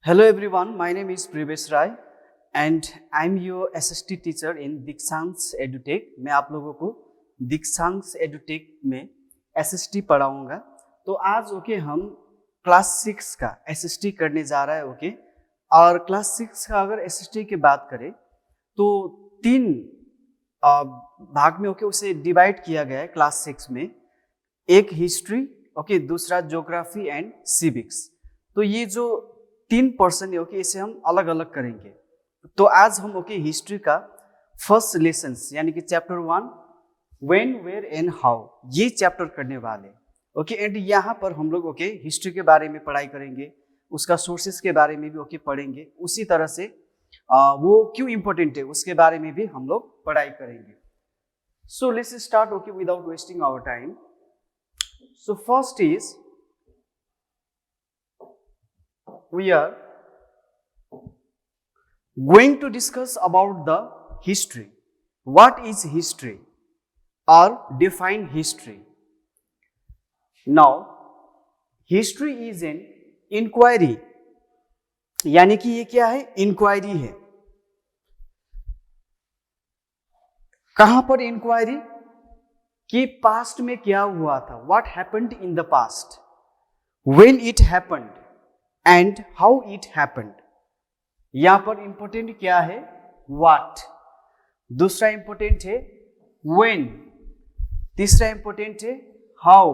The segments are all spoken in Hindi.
Hello everyone, my name is Privesh Rai and I'm your SST teacher in Dikshansh edutech. मैं आप लोगों को दीक्षांश एडुटेक में SST पढ़ाऊंगा। तो आज हम क्लास 6 का SST करने जा रहा है। और क्लास 6 का अगर SST की बात करें तो 3 भाग में उसे डिवाइड किया गया है क्लास 6 में। एक हिस्ट्री, दूसरा ज्योग्राफी एंड सिविक्स। तो ये जो 3 पर्सन है इसे हम अलग अलग करेंगे। तो आज हम हिस्ट्री का फर्स्ट लेसन यानी कि chapter 1 when, where and how, ये चैप्टर करने वाले। एंड यहाँ पर हम लोग हिस्ट्री के बारे में पढ़ाई करेंगे, उसका सोर्सेस के बारे में भी पढ़ेंगे। उसी तरह से वो क्यों इम्पोर्टेंट है उसके बारे में भी हम लोग पढ़ाई करेंगे। So let's start without wasting our time. So first is we are going to discuss about the history. What is history or define history? Now, history is an inquiry. यानी कि ये क्या है? इंक्वायरी है। कहां पर इंक्वायरी? कि पास्ट में क्या हुआ था, what happened in the past, when it happened and how it happened. यहां पर इंपोर्टेंट क्या है? what. दूसरा इंपोर्टेंट है when. तीसरा इंपोर्टेंट है how.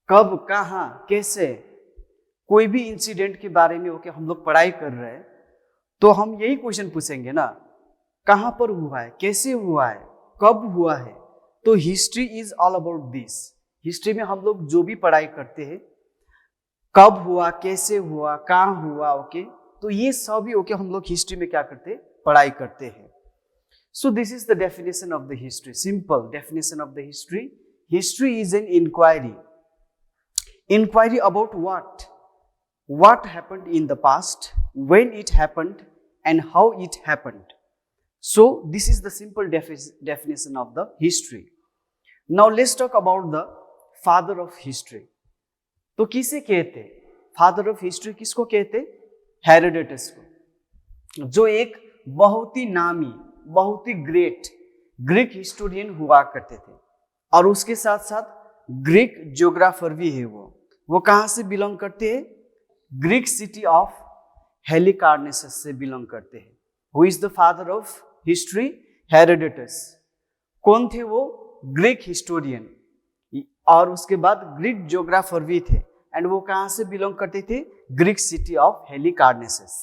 कब, कहां, कैसे। कोई भी इंसिडेंट के बारे में हम लोग पढ़ाई कर रहे हैं तो हम यही क्वेश्चन पूछेंगे ना, कहां पर हुआ है, कैसे हुआ है, कब हुआ है। तो history is all about this. History में हम लोग जो भी पढ़ाई करते हैं, कब हुआ, कैसे हुआ, कहां हुआ, तो ये सभी हम लोग हिस्ट्री में क्या करते हैं? पढ़ाई करते हैं। So this is the definition of the history, simple definition of the history. History is an inquiry. Inquiry about what happened in the past, when it happened and how it happened. So this is the simple definition of the history. Now let's talk about the father of history. तो किसे कहते? फादर ऑफ हिस्ट्री किसको कहते? हेरोडोटस को, जो एक बहुत ही नामी, बहुत ही ग्रेट ग्रीक हिस्टोरियन हुआ करते थे। और उसके साथ साथ ग्रीक ज्योग्राफर भी है। वो कहां से बिलोंग करते हैं? ग्रीक सिटी ऑफ हेलिकार्नेसस से बिलोंग करते हैं। Who is the father of history? Herodotus. कौन थे वो? ग्रीक हिस्टोरियन और उसके बाद ग्रीक ज्योग्राफर भी थे। एंड वो कहां से बिलोंग करते थे? Greek city of Halicarnassus.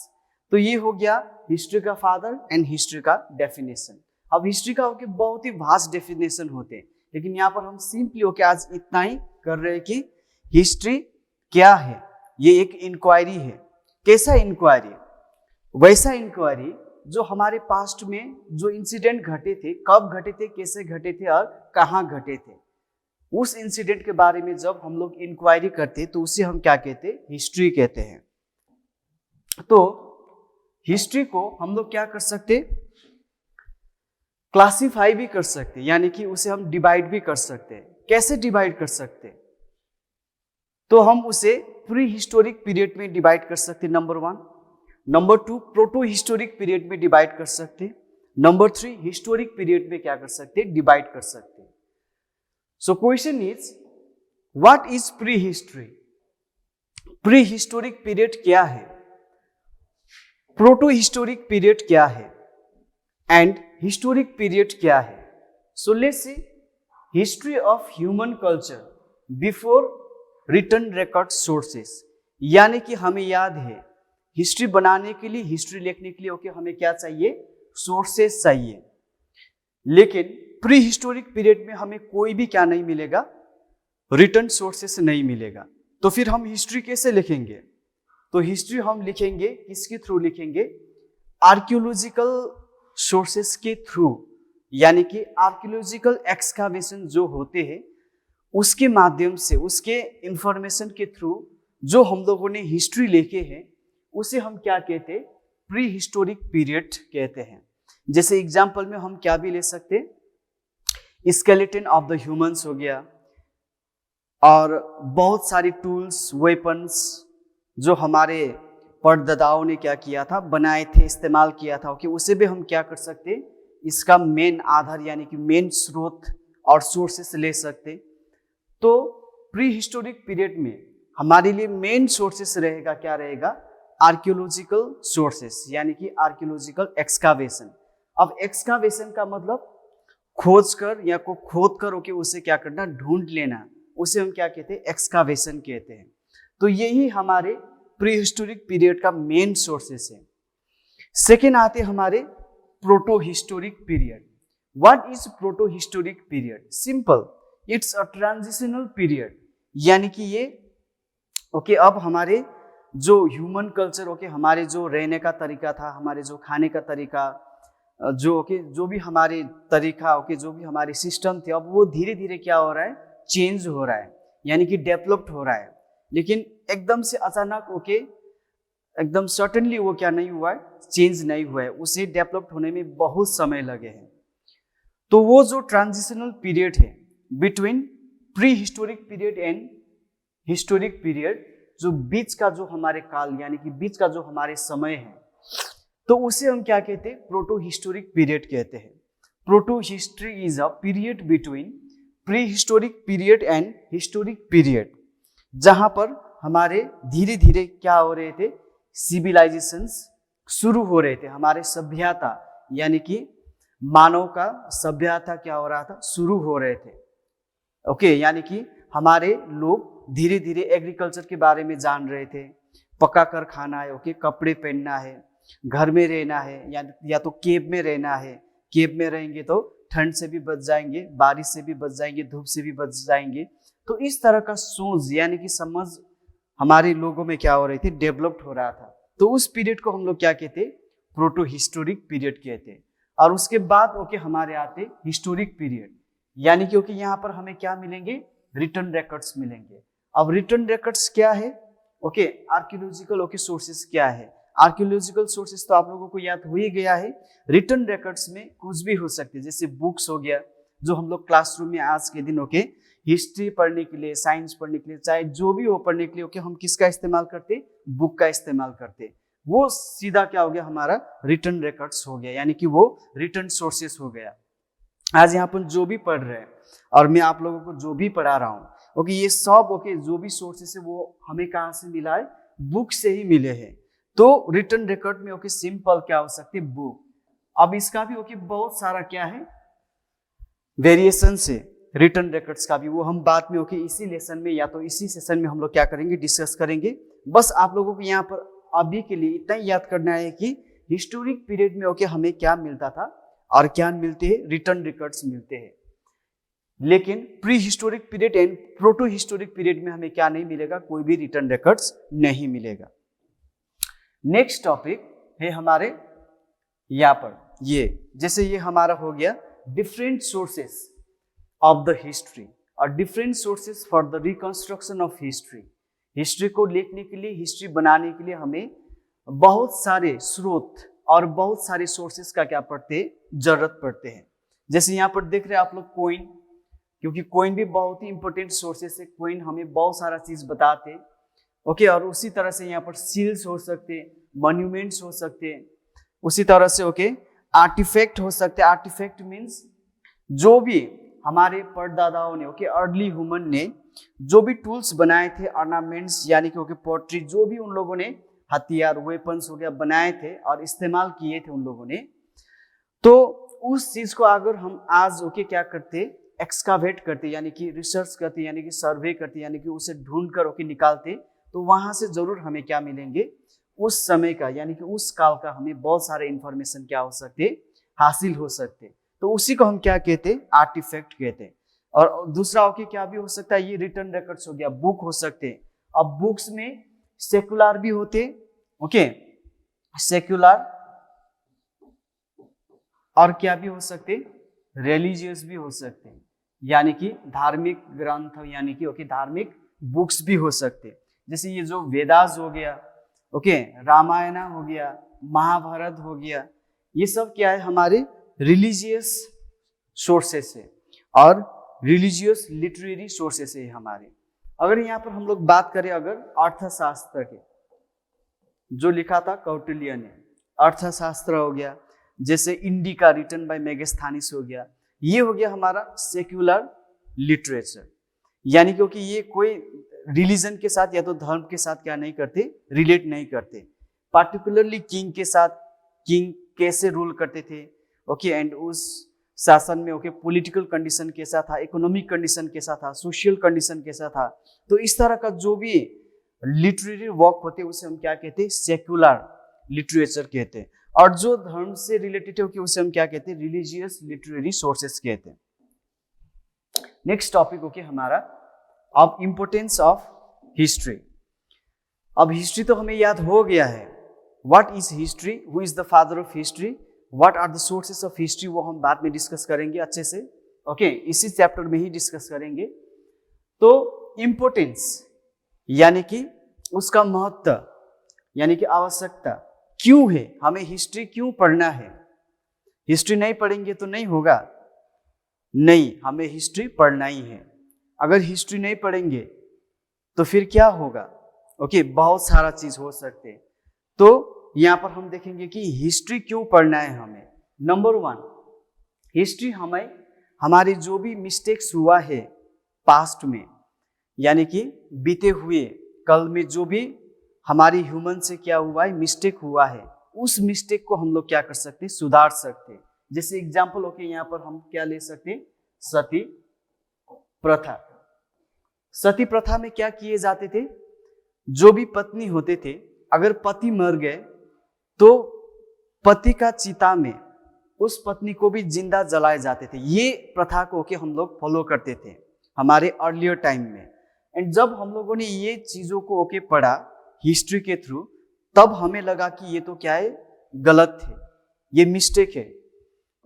तो ये हो गया हिस्ट्री का फादर एंड हिस्ट्री का डेफिनेशन। अब हिस्ट्री का बहुत ही वास्ट डेफिनेशन होते हैं, लेकिन यहाँ पर हम सिंपली आज इतना ही कर रहे हैं कि हिस्ट्री क्या है। ये एक इंक्वायरी है। कैसा इंक्वायरी? वैसा इंक्वायरी जो हमारे पास्ट में जो इंसिडेंट घटे थे, कब घटे थे, कैसे घटे थे और कहाँ घटे थे, उस इंसिडेंट के बारे में जब हम लोग इंक्वायरी करते तो उसे हम क्या कहते? हिस्ट्री कहते हैं। तो हिस्ट्री को हम लोग क्या कर सकते? क्लासिफाई भी कर सकते, यानी कि उसे हम डिवाइड भी कर सकते हैं। कैसे डिवाइड कर सकते? तो हम उसे प्री हिस्टोरिक पीरियड में डिवाइड कर सकते, number 1। Number 2 proto historic period में डिवाइड कर सकते। नंबर 3 हिस्टोरिक पीरियड में क्या कर सकते? डिवाइड कर सकते। So question is, what is prehistory? Prehistoric period क्या है? Proto-historic period क्या है? And historic period क्या है? So let's see history of human culture before written record sources. यानी कि हमें याद है हिस्ट्री बनाने के लिए, हिस्ट्री लिखने के लिए हमें क्या चाहिए? सोर्सेस चाहिए। लेकिन प्री हिस्टोरिक पीरियड में हमें कोई भी क्या नहीं मिलेगा? रिटर्न सोर्सेस नहीं मिलेगा। तो फिर हम हिस्ट्री कैसे लिखेंगे? तो हिस्ट्री हम लिखेंगे किसके थ्रू लिखेंगे? आर्कियोलॉजिकल सोर्सेस के थ्रू, यानी कि आर्कियोलॉजिकल एक्सकावेशन जो होते हैं उसके माध्यम से, उसके इंफॉर्मेशन के थ्रू जो हम लोगों ने हिस्ट्री लिखे हैं उसे हम क्या कहते हैं? प्री हिस्टोरिक पीरियड कहते हैं। जैसे एग्जाम्पल में हम क्या भी ले सकते? स्केलेटन ऑफ द ह्यूमंस हो गया, और बहुत सारी टूल्स, वेपन्स जो हमारे परदादाओं ने क्या किया था, बनाए थे, इस्तेमाल किया था, ओके, उसे भी हम क्या कर सकते, इसका मेन आधार यानी कि मेन स्रोत और सोर्सेस ले सकते। तो प्री हिस्टोरिक पीरियड में हमारे लिए मेन सोर्सेस रहेगा, क्या रहेगा, आर्कियोलॉजिकल सोर्सेस यानी कि आर्कियोलॉजिकल एक्सकावेशन। अब एक्सकावेशन का मतलब खोज कर या को खोद कर ओके उसे क्या करना, ढूंढ लेना, उसे हम क्या कहते हैं, एक्सकावेशन कहते हैं। तो यही हमारे प्री हिस्टोरिक पीरियड का मेन सोर्सेस है। सेकेंड आते हमारे proto historic period. What is proto historic period? Simple, it's a transitional period, यानी कि ये ओके अब हमारे जो ह्यूमन कल्चर ओके हमारे जो रहने का तरीका था, हमारे जो खाने का तरीका, जो ओके जो भी हमारे तरीका ओके जो भी हमारे सिस्टम थे, अब वो धीरे धीरे क्या हो रहा है, चेंज हो रहा है, यानी कि डेवलप्ड हो रहा है। लेकिन एकदम से अचानक ओके एकदम सर्टेनली वो क्या नहीं हुआ है, चेंज नहीं हुआ है, उसे डेवलप्ड होने में बहुत समय लगे हैं। तो वो जो ट्रांजिशनल पीरियड है between pre historic period and historic period, जो बीच का जो हमारे काल यानी कि बीच का जो हमारे समय है, तो उसे हम क्या कहते हैं, प्रोटो हिस्टोरिक पीरियड कहते हैं। Proto history is a period between pre historic period and historic period, जहां पर हमारे धीरे धीरे क्या हो रहे थे, सिविलाइजेशंस शुरू हो रहे थे, हमारे सभ्यता यानी कि मानव का सभ्यता क्या हो रहा था, शुरू हो रहे थे। ओके यानी कि हमारे लोग धीरे धीरे एग्रीकल्चर के बारे में जान रहे थे, पका कर खाना है, ओके कपड़े पहनना है, घर में रहना है, या तो केव में रहना है, केव में रहेंगे तो ठंड से भी बच जाएंगे, बारिश से भी बच जाएंगे, धूप से भी बच जाएंगे। तो इस तरह का सोच यानी कि समझ हमारे लोगों में क्या हो रही थी, डेवलप्ड हो रहा था। तो उस पीरियड को हम लोग क्या कहते, प्रोटो हिस्टोरिक पीरियड कहते। और उसके बाद ओके हमारे आते हिस्टोरिक पीरियड, यानी कि ओके यहाँ पर हमें क्या मिलेंगे, रिटर्न रिकॉर्ड्स मिलेंगे। अब रिटर्न रिकॉर्ड्स क्या है, ओके आर्कियोलॉजिकल ओके सोर्सेस क्या है। आर्कियोलॉजिकल सोर्सेस तो आप लोगों को याद हो ही गया है। रिटर्न रिकॉर्ड्स में कुछ भी हो सकते हैं, जैसे बुक्स हो गया, जो हम लोग क्लासरूम में आज के दिन ओके हिस्ट्री पढ़ने के लिए, साइंस पढ़ने के लिए, चाहे जो भी हो पढ़ने के लिए ओके हम किसका इस्तेमाल करते, बुक का इस्तेमाल करते। वो सीधा क्या हो गया, हमारा रिटर्न रिकॉर्ड्स हो गया, यानी कि वो रिटर्न सोर्सेस हो गया। आज यहाँ पर जो भी पढ़ रहे हैं और मैं आप लोगों को जो भी पढ़ा रहा हूँ ओके ये सब ओके जो भी सोर्सेस है वो हमें कहाँ से मिला है, बुक से ही मिले हैं। तो रिटर्न रिकॉर्ड में ओके सिंपल क्या हो सकती है, बुक। अब इसका भी ओके बहुत सारा क्या है, वेरिएशन से रिटर्न रिकॉर्ड्स का भी, वो हम बाद में ओके इसी लेसन में या तो इसी सेशन में हम लोग क्या करेंगे, डिस्कस करेंगे। बस आप लोगों को यहाँ पर अभी के लिए इतना ही याद करना है कि हिस्टोरिक पीरियड में ओके हमें क्या मिलता था और क्या मिलते हैं, रिटर्न रिकॉर्ड्स मिलते हैं। लेकिन pre historic period and proto historic period में हमें क्या नहीं मिलेगा, कोई भी रिटर्न रिकॉर्ड्स नहीं मिलेगा। नेक्स्ट टॉपिक है हमारे यहाँ पर, ये जैसे ये हमारा हो गया different sources of the history और different sources for the reconstruction of history. History को लिखने के लिए, हिस्ट्री बनाने के लिए हमें बहुत सारे स्रोत और बहुत सारे सोर्सेस का क्या पड़ते, जरूरत पड़ते हैं। जैसे यहाँ पर देख रहे हैं आप लोग कोइन, क्योंकि कोइन भी बहुत ही इंपॉर्टेंट सोर्सेस है। कोइन हमें बहुत सारा चीज बताते ओके। और उसी तरह से यहाँ पर सील्स हो सकते, मॉन्यूमेंट्स हो सकते, उसी तरह से ओके आर्टिफैक्ट हो सकते। आर्टिफैक्ट मीन्स जो भी हमारे परदादाओं ने ओके अर्ली ह्यूमन ने जो भी टूल्स बनाए थे, ऑर्नामेंट्स यानी कि ओके पोट्री, जो भी उन लोगों ने हथियार, वेपन्स हो गया बनाए थे और इस्तेमाल किए थे उन लोगों ने, तो उस चीज को अगर हम आज ओके क्या करते, एक्सकावेट करते यानी कि रिसर्च करते, यानी कि सर्वे करते, यानी कि उसे ढूंढ कर ओके निकालते, तो वहां से जरूर हमें क्या मिलेंगे, उस समय का यानी कि उस काल का हमें बहुत सारे इंफॉर्मेशन क्या हो सकते, हासिल हो सकते। तो उसी को हम क्या कहते, आर्टिफैक्ट कहते। और दूसरा ओके क्या भी हो सकता है, ये रिटर्न रिकॉर्ड्स हो गया, बुक हो सकते। अब बुक्स में सेक्युलर भी होते ओके, सेक्युलर, और क्या भी हो सकते, रिलीजियस भी हो सकते, यानी कि धार्मिक ग्रंथ यानी कि ओके धार्मिक बुक्स भी हो सकते। जैसे ये जो वेदास हो गया ओके, रामायण हो गया, महाभारत हो गया, ये सब क्या है, हमारे रिलीजियस सोर्सेस है और रिलीजियस लिटरेरी सोर्सेस है हमारे। अगर यहाँ पर हम लोग बात करें अगर अर्थशास्त्र के, जो लिखा था कौटिल्य ने। अर्थशास्त्र हो गया, जैसे इंडिका रिटन बाय मेगास्थनीज हो गया। ये हो गया हमारा सेक्युलर लिटरेचर, यानी क्योंकि ये कोई रिलीजन के साथ या तो धर्म के साथ क्या नहीं करते, रिलेट नहीं करते। पार्टिकुलरली किंग के साथ, किंग कैसे रूल करते थे, ओके, एंड उस शासन में ओके पॉलिटिकल कंडीशन कैसा था, इकोनॉमिक कंडीशन कैसा था, सोशल कंडीशन कैसा था। तो इस तरह का जो भी लिटरेरी वर्क होते हैं उसे हम क्या कहते हैं, सेक्युलर लिटरेचर कहते हैं। और जो धर्म से रिलेटेड है उसे हम क्या कहते हैं, रिलीजियस लिटरेरी सोर्सेस कहते हैं। नेक्स्ट टॉपिक ओके हमारा, अब इंपोर्टेंस ऑफ हिस्ट्री। अब हिस्ट्री तो हमें याद हो गया है, what is history, who is the father of history, what are the sources of history, वो हम बाद में डिस्कस करेंगे अच्छे से, ओके, इसी चैप्टर में ही डिस्कस करेंगे। तो इंपोर्टेंस यानी कि उसका महत्व, यानी कि आवश्यकता क्यों है, हमें हिस्ट्री क्यों पढ़ना है। हिस्ट्री नहीं पढ़ेंगे तो नहीं होगा, नहीं, हमें हिस्ट्री पढ़ना ही है। अगर हिस्ट्री नहीं पढ़ेंगे तो फिर क्या होगा, ओके, बहुत सारा चीज हो सकते हैं। तो यहां पर हम देखेंगे कि हिस्ट्री क्यों पढ़ना है हमें। नंबर 1, हिस्ट्री हमें हमारे जो भी मिस्टेक्स हुआ है पास्ट में, यानी कि बीते हुए कल में जो भी हमारी ह्यूमन से क्या हुआ है, मिस्टेक हुआ है, उस मिस्टेक को हम लोग क्या कर सकते हैं, सुधार सकते हैं। जैसे एग्जाम्पल ओके, यहाँ पर हम क्या ले सकते हैं, सती प्रथा। सती प्रथा में क्या किए जाते थे, जो भी पत्नी होते थे, अगर पति मर गए तो पति का चिता में उस पत्नी को भी जिंदा जलाए जाते थे। ये प्रथा को ओके हम लोग फॉलो करते थे हमारे अर्लियर टाइम में। एंड जब हम लोगों ने ये चीजों को ओके पढ़ा हिस्ट्री के थ्रू, तब हमें लगा कि ये तो क्या है, गलत है, ये मिस्टेक है,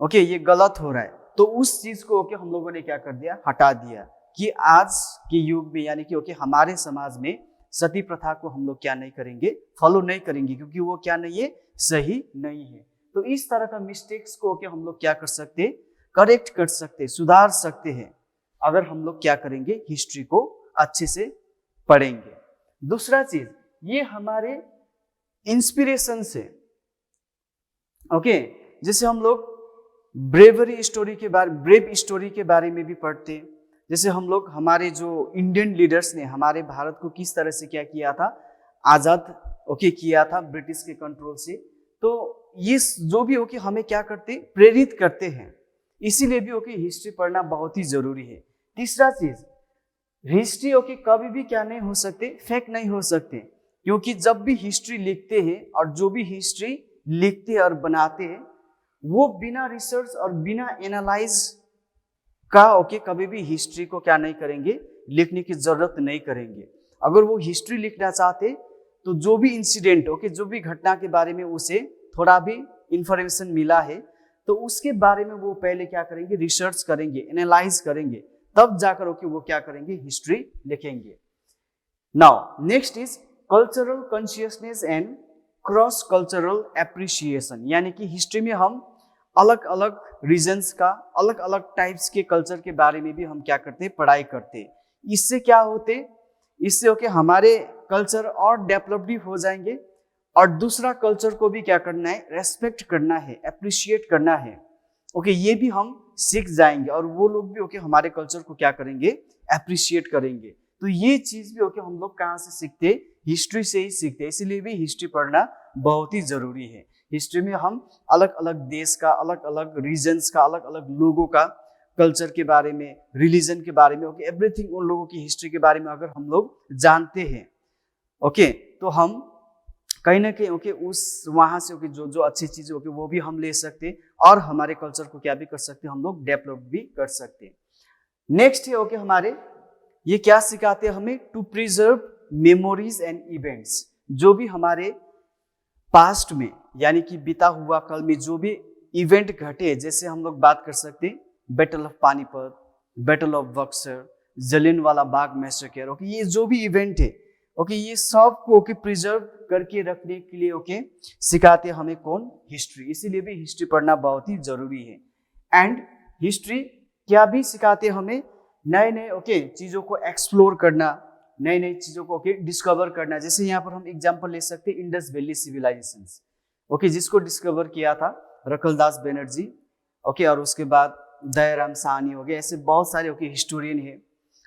ओके, ये गलत हो रहा है। तो उस चीज को ओके हम लोगों ने क्या कर दिया, हटा दिया, कि आज के युग में यानी कि ओके हमारे समाज में सती प्रथा को हम लोग क्या नहीं करेंगे, फॉलो नहीं करेंगे, क्योंकि वो क्या नहीं है, सही नहीं है। तो इस तरह का मिस्टेक्स को ओके हम लोग क्या कर सकते, करेक्ट कर सकते, सुधार सकते हैं, अगर हम लोग क्या करेंगे, हिस्ट्री को अच्छे से पढ़ेंगे। दूसरा चीज, ये हमारे इंस्पिरेशन से, ओके, जैसे हम लोग ब्रेव स्टोरी के बारे में भी पढ़ते हैं। जैसे हम लोग हमारे जो इंडियन लीडर्स ने हमारे भारत को किस तरह से क्या किया था, आजाद ओके किया था ब्रिटिश के कंट्रोल से। तो ये जो भी ओके हमें क्या करते, प्रेरित करते हैं, इसीलिए भी ओके हिस्ट्री पढ़ना बहुत ही जरूरी है। तीसरा चीज, हिस्ट्री ओके कभी भी क्या नहीं हो सकते, फेक नहीं हो सकते, क्योंकि जब भी हिस्ट्री लिखते हैं और जो भी हिस्ट्री लिखते और बनाते हैं वो बिना रिसर्च और बिना एनालाइज का ओके कभी भी हिस्ट्री को क्या नहीं करेंगे, लिखने की जरूरत नहीं करेंगे। अगर वो हिस्ट्री लिखना चाहते तो जो भी इंसिडेंट ओके, जो भी घटना के बारे में उसे थोड़ा भी इंफॉर्मेशन मिला है तो उसके बारे में वो पहले क्या करेंगे, रिसर्च करेंगे, एनालाइज करेंगे, तब जाकर ओके वो क्या करेंगे, हिस्ट्री लिखेंगे। Now next is cultural consciousness and cross cultural appreciation, यानी कि हिस्ट्री में हम अलग अलग रीजन्स का, अलग अलग टाइप्स के कल्चर के बारे में भी हम क्या करते हैं, पढ़ाई करते हैं। इससे क्या होते, इससे ओके हमारे कल्चर और डेवलप्ड हो जाएंगे और दूसरा कल्चर को भी क्या करना है, रेस्पेक्ट करना है, एप्रिशिएट करना है, ओके, ये भी हम सीख जाएंगे और वो लोग भी ओके हमारे कल्चर को क्या करेंगे, एप्रिशिएट करेंगे। तो ये चीज भी ओके हम लोग कहाँ से सीखते, हिस्ट्री से ही सीखते हैं। इसीलिए भी हिस्ट्री पढ़ना बहुत ही जरूरी है। हिस्ट्री में हम अलग अलग देश का, अलग अलग रीजन्स का, अलग अलग लोगों का कल्चर के बारे में, रिलीजन के बारे में, ओके, एवरीथिंग, उन लोगों की हिस्ट्री के बारे में अगर हम लोग जानते हैं, ओके, तो हम कहीं ना कहीं ओके उस वहां से ओके जो जो अच्छी चीजें ओके वो भी हम ले सकते हैं और हमारे कल्चर को क्या भी कर सकते हैं, हम लोग डेवलप भी कर सकते हैं। नेक्स्ट है ओके हमारे, ये क्या सिखाते हैं हमें, to preserve memories and events. जो भी हमारे पास्ट में यानी कि बीता हुआ कल में जो भी इवेंट घटे, जैसे हम लोग बात कर सकते हैं battle of Panipat, battle of Buxar, Jallianwala Bagh massacre, okay, ये जो भी इवेंट है ओके, ये सब को ओके प्रिजर्व करके रखने के लिए ओके सिखाते हमें कौन, हिस्ट्री। इसीलिए भी हिस्ट्री पढ़ना बहुत ही जरूरी है। एंड हिस्ट्री क्या भी सिखाते हमें, नए नए ओके चीजों को एक्सप्लोर करना, नई नई चीजों को ओके डिस्कवर करना। जैसे यहाँ पर हम एग्जांपल ले सकते हैं इंडस वैली सिविलाइजेशंस, ओके, जिसको डिस्कवर किया था रखलदास बनर्जी, ओके, और उसके बाद दयाराम साहनी हो गए, ऐसे बहुत सारे ओके हिस्टोरियन है।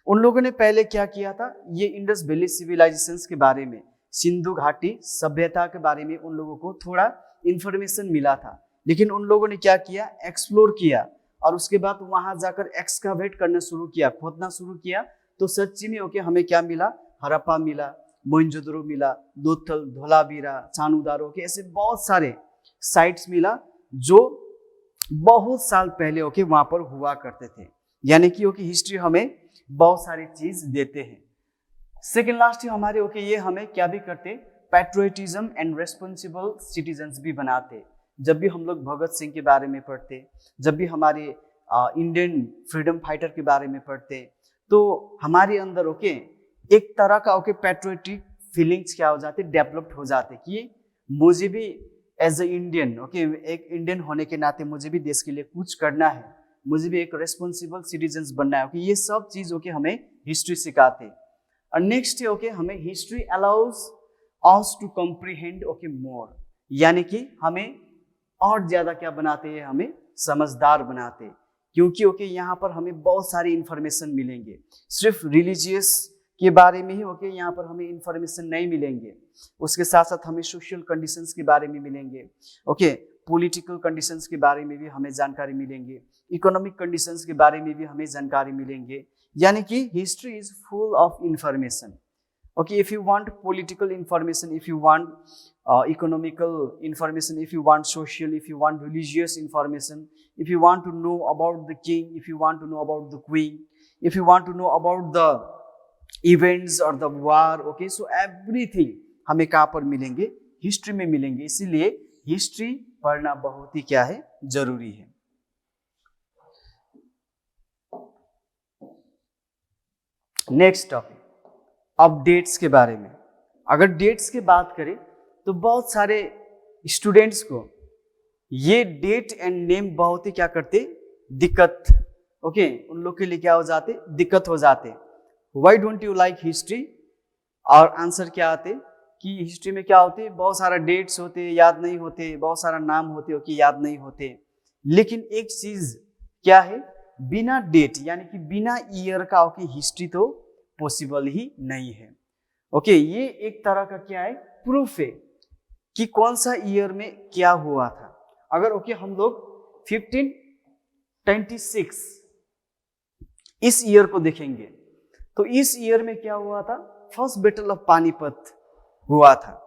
उन लोगों ने पहले क्या किया था, ये इंडस वैली सिविलाइजेशंस के बारे में, सिंधु घाटी सभ्यता के बारे में उन लोगों को थोड़ा इंफॉर्मेशन मिला था, लेकिन उन लोगों ने क्या किया, एक्सप्लोर किया और उसके बाद वहां जाकर एक्सकावेट करना शुरू किया, खोदना शुरू किया। तो सच्ची में ओके हमें क्या मिला, हड़प्पा मिला, मोहनजोदड़ो मिला, लोथल, धोलावीरा, चानुदारो के ऐसे बहुत सारे साइट्स मिला जो बहुत साल पहले ओके वहां पर हुआ करते थे। यानी कि ओके हिस्ट्री हमें बहुत सारी चीज देते हैं। सेकेंड लास्ट हमारे ओके ये हमें क्या भी करते, पैट्रियटिज्म एंड रेस्पॉन्सिबल सिटीजन्स भी बनाते। जब भी हम लोग भगत सिंह के बारे में पढ़ते, जब भी हमारे इंडियन फ्रीडम फाइटर के बारे में पढ़ते, तो हमारे अंदर ओके एक तरह का ओके पैट्रियोटिक फीलिंग्स क्या हो जाते, डेवलप्ड हो जाते कि मुझे भी एज अ इंडियन ओके, एक इंडियन होने के नाते मुझे भी देश के लिए कुछ करना है, मुझे भी एक रेस्पॉन्सिबल सिटीजन्स बनना है। ओके, ये सब चीज ओके हमें हिस्ट्री सिखाते। और नेक्स्ट है ओके हमें history allows us to comprehend okay more, यानी कि हमें और ज्यादा क्या बनाते हैं, हमें समझदार बनाते, क्योंकि ओके यहाँ पर हमें बहुत सारी इंफॉर्मेशन मिलेंगे। सिर्फ रिलीजियस के बारे में ही ओके यहाँ पर हमें इंफॉर्मेशन नहीं मिलेंगे, उसके साथ साथ हमें सोशल कंडीशंस के बारे में मिलेंगे, ओके, पॉलिटिकल कंडीशंस के बारे में भी हमें जानकारी मिलेंगे, इकोनॉमिक कंडीशंस के बारे में भी हमें जानकारी मिलेंगे। यानी कि history is full of information. Okay, if you want political information, if you want economical information, if you want social, if you want religious information, if you want to know about the king, if you want to know about the queen, if you want to know about the events or the war, okay, so everything हमें कहाँ पर मिलेंगे, हिस्ट्री में मिलेंगे। इसीलिए हिस्ट्री पढ़ना बहुत ही क्या है, जरूरी है। नेक्स्ट टॉपिक, अब डेट्स के बारे में। अगर डेट्स की बात करें तो बहुत सारे स्टूडेंट्स को ये डेट एंड नेम बहुत ही क्या करते, दिक्कत, ओके, उन लोग के लिए क्या हो जाते, दिक्कत हो जाते। Why don't you like history, और आंसर क्या आते कि हिस्ट्री में क्या होते, बहुत सारा डेट्स होते, याद नहीं होते, बहुत सारा नाम होते, ओके, याद नहीं होते। लेकिन एक चीज क्या है, बिना डेट यानी कि बिना ईयर का ओके हिस्ट्री तो पॉसिबल ही नहीं है। ओके, ये एक तरह का क्या है, प्रूफ है कि कौन सा ईयर में क्या हुआ था। अगर ओके हम लोग 1526 इस ईयर को देखेंगे तो इस ईयर में क्या हुआ था, फर्स्ट बैटल ऑफ पानीपत हुआ था।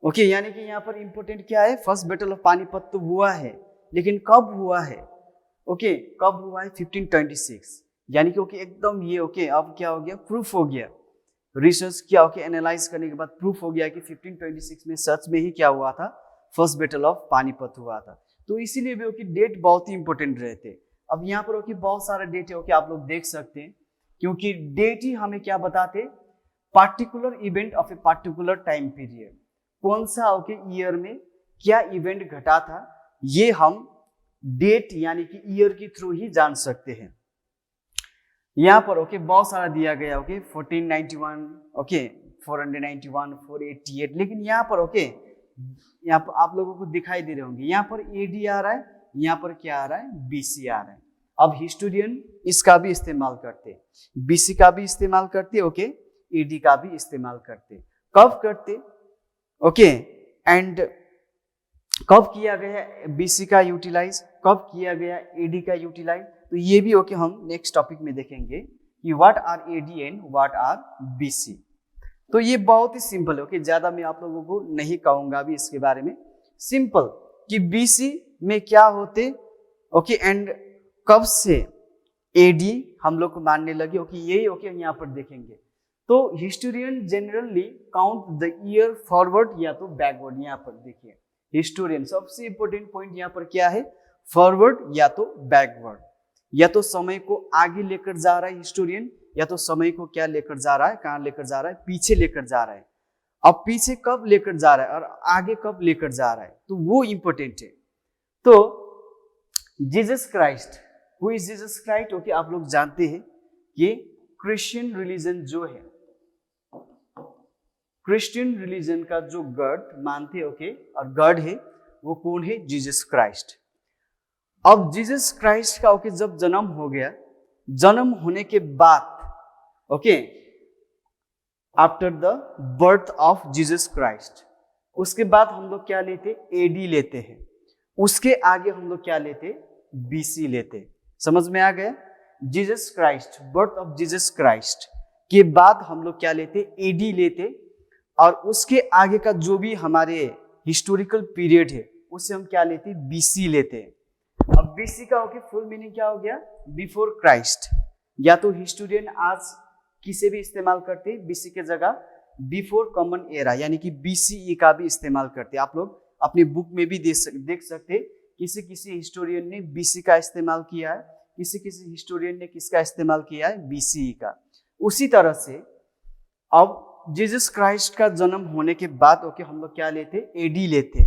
ओके, यानी कि यहाँ पर इंपॉर्टेंट क्या है, फर्स्ट बैटल ऑफ पानीपत तो हुआ है, लेकिन कब हुआ है, ओके, कब हुआ है, 1526। यानी कि ओके एकदम ये ओके अब क्या हो गया, प्रूफ हो गया, रिसर्च किया ओके, एनालाइज करने के बाद प्रूफ हो गया कि 1526 में सच में ही क्या हुआ था, फर्स्ट बैटल ऑफ पानीपत हुआ था। तो इसीलिए भी ओके डेट बहुत ही इंपॉर्टेंट रहते। अब यहाँ पर ओके बहुत सारा डेट है ओके, आप लोग देख सकते हैं, क्योंकि डेट ही हमें क्या बताते, particular event of a particular time period, कौन सा ओके ईयर में क्या इवेंट घटा था, ये हम डेट यानी कि ईयर के थ्रू ही जान सकते हैं। यहाँ पर ओके बहुत सारा दिया गया ओके, 1491 ओके, 491, 488, लेकिन यहाँ पर ओके, यहाँ पर आप लोगों को दिखाई दे रहे होंगे, यहाँ पर एडी आ रहा है, यहाँ पर क्या आ रहा है, बीसी आ रहा है। अब हिस्टोरियन इसका भी इस्तेमाल करते, बीसी का भी इस्तेमाल करते, ओके, एडी का भी इस्तेमाल करते। कब करते, ओके, एंड कब किया गया बीसी का यूटिलाइज, कब किया गया एडी का यूटिलाइज, तो ये भी ओके हम नेक्स्ट टॉपिक में देखेंगे कि what are AD and what are BC. तो ये बहुत ही सिंपल है ओके, ज्यादा मैं आप लोगों को नहीं कहूंगा भी इसके बारे में, सिंपल कि बीसी में क्या होते, ओके, एंड कब से एडी हम लोग को मानने लगे, ओके, यही ओके यहाँ पर देखेंगे। तो historian generally count the year forward या तो बैकवर्ड। यहाँ पर देखिए हिस्टोरियन सबसे इंपॉर्टेंट पॉइंट यहाँ पर क्या है, फॉरवर्ड या तो बैकवर्ड, या तो समय को आगे लेकर जा रहा है हिस्टोरियन, या तो समय को क्या लेकर जा रहा है, कहाँ लेकर जा रहा है, पीछे लेकर जा रहा है। अब पीछे कब लेकर जा रहा है और आगे कब लेकर जा रहा है, तो वो इंपॉर्टेंट है। तो Jesus Christ, who is Jesus Christ, okay, आप लोग जानते हैं कि क्रिश्चियन रिलीजन जो है, क्रिश्चियन रिलीजन का जो गॉड मानते हैं, ओके, और गॉड है वो कौन है? Jesus Christ. अब जीसस क्राइस्ट का ओके जब जन्म हो गया, जन्म होने के बाद, okay, after the birth of Jesus Christ, उसके बाद हम लोग क्या लेते? एडी लेते हैं। उसके आगे हम लोग क्या लेते? बीसी लेते। समझ में आ गया? Jesus Christ, birth of Jesus Christ के बाद हम लोग क्या लेते? एडी लेते। और उसके आगे का जो भी हमारे हिस्टोरिकल पीरियड है उसे हम क्या लेते? बीसी लेते। अब बीसी का ओके फुल मीनिंग क्या हो गया? Before Christ. या तो हिस्टोरियन आज किसे भी इस्तेमाल करते बीसी के जगह बिफोर कॉमन एरा, यानी कि बीसीई का भी इस्तेमाल करते। आप लोग अपनी बुक में भी देख सकते, किसी किसी हिस्टोरियन ने बीसी का इस्तेमाल किया है, किसी किसी हिस्टोरियन ने किसका इस्तेमाल किया है? बीसीई का। उसी तरह से अब जीसस क्राइस्ट का जन्म होने के बाद ओके हम लोग क्या लेते? एडी लेते।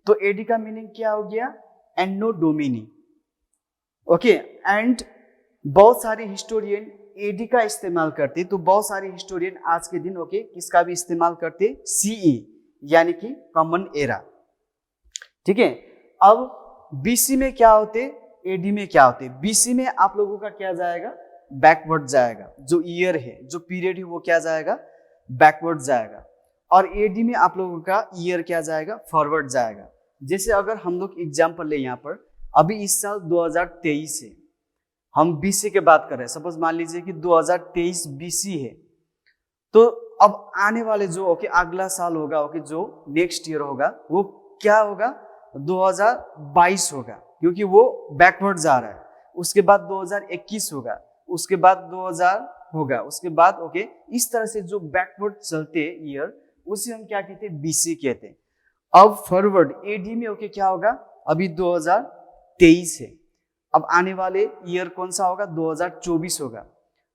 तो एडी का मीनिंग क्या हो गया? एन्नो डोमिनी। ओके, एंड बहुत सारे हिस्टोरियन एडी का इस्तेमाल करते, तो बहुत सारे हिस्टोरियन आज के दिन ओके किसका भी इस्तेमाल करते? सीई, यानी कि कॉमन एरा। ठीक है। अब बीसी में क्या होते? एडी में क्या होते? बीसी में आप लोगों का क्या जाएगा? बैकवर्ड जाएगा। जो ईयर है, जो पीरियड है वो क्या जाएगा? बैकवर्ड जाएगा। और एडी में आप लोगों का ईयर क्या जाएगा? फॉरवर्ड जाएगा। जैसे अगर हम लोग एग्जाम्पल ले यहाँ पर, अभी इस साल 2023 है, हम बीसी के बात कर रहे हैं। सपोज मान लीजिए कि 2023 बीसी है, तो अब आने वाले जो ओके अगला साल होगा, ओके जो नेक्स्ट ईयर होगा वो क्या होगा? 2022 होगा, क्योंकि वो बैकवर्ड जा रहा है। उसके बाद 2021 होगा, उसके बाद 2000 होगा, उसके बाद ओके इस तरह से जो बैकवर्ड चलते ईयर उसे हम क्या कहते हैं? बीसी कहते हैं। अब फॉरवर्ड एडी में ओके क्या होगा? अभी 2023 है, अब आने वाले ईयर कौन सा होगा? 2024 होगा,